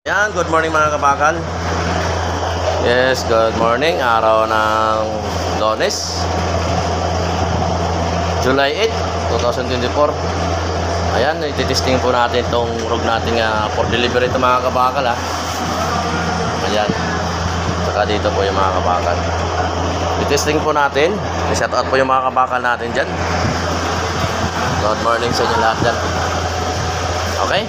Yan, good morning mga kabakal. Yes, good morning. Araw ng Lunes, July 8, 2024. Ayan, ititesting po natin itong rog natin for delivery ito mga kabakal ha. Ayan. Saka dito po yung mga kabakal. Itesting po natin. I-shout out po yung mga kabakal natin dyan. Good morning sa inyo lahat dyan. Okay?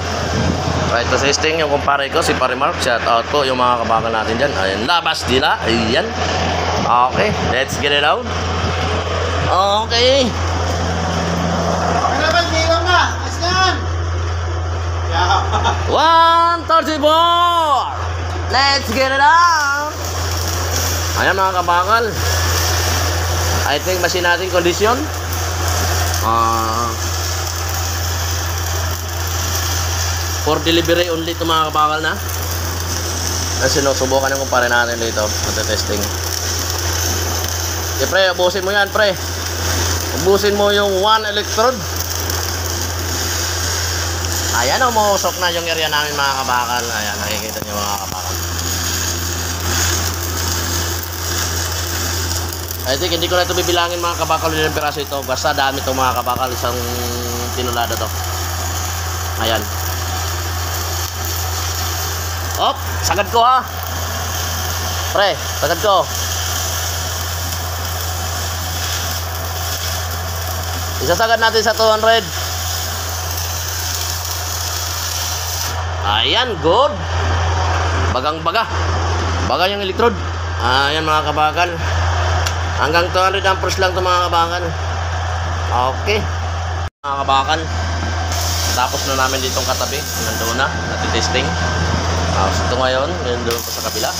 Right, to testing yung kumpare ko, si Parimark. Shout out po yung mga kabakal natin dyan. Ayan, labas dila. Ayan. Okay, let's get it out. Okay. Ano ba, zero na? As yan! 134. Let's get it out. Ayan mga kabakal. I think machine natin condition. For delivery only ito mga kabakal na. Sinusubukan ng kumpare natin dito. Testing. Okay, pre, ubusin mo yan, pre. Ubusin mo yung 1 electrode. Ayan, umusok na yung area namin mga kabakal. Ayan, nakikita nyo mga kabakal. I think hindi ko na ito bibilangin mga kabakal yung piraso ito. Basta dami ito mga kabakal. Isang tinulada to. Ayan. Op, sagad ko ha. Pre, sagad ko. Isasagad natin sa 200. Ayan, good. Bagang-baga. Baga yung electrode. Ayan mga kabakal. Hanggang 200 amperes lang ito mga kabakal. Okay. Mga kabakal. Tapos na namin ditong katabi. Nandoon na. Natitesting. Ito ngayon, yun doon pa sa kabila.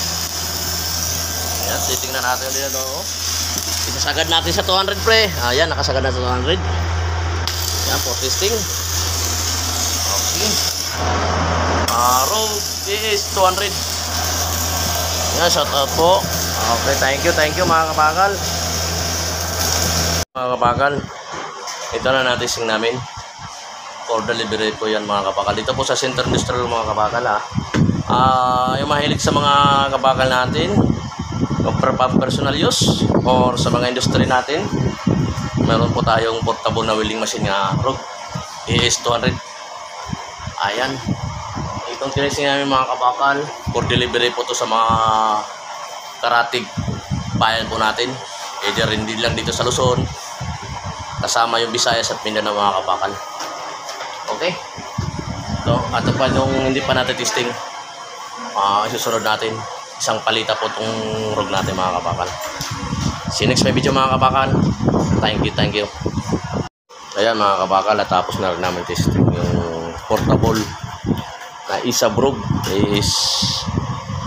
Ayan, titingnan natin din ito. Isasagad natin sa 200 pre. Ayan, nakasagad na sa 200. Ayan, for testing. Okay. Road is 200. Ayan, shout out po. Okay, thank you mga kabakal. Mga kabakal, ito na natisting namin. For delivery po yan mga kabakal. Dito po sa Center Industrial mga kabakal ha. Yung mahilig sa mga kabakal natin personal use or sa mga industry natin, meron po tayong portable na welding machine nga rog ES200. Ayan, itong tinising namin mga kabakal for delivery po to sa mga karatig bayan po natin, either hindi lang dito sa Luzon, kasama yung Visayas at Mindanao mga kabakal. Okay, so ato pa yung hindi pa natin testing. Isusunod natin isang palita po itong rog natin mga kabakal. See you next my video mga kabakal. Thank you. Ayan mga kabakal, at tapos na rin namin testing yung portable na isa rog is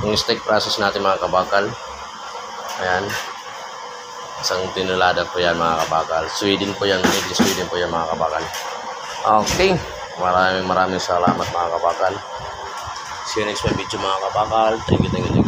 yung steak process natin mga kabakal. Ayan, isang tinulada po yan mga kabakal. Sweden po yan, made in Sweden po yan mga kabakal. Okay, maraming salamat mga kabakal. See you next video mga kabakal. Thank you.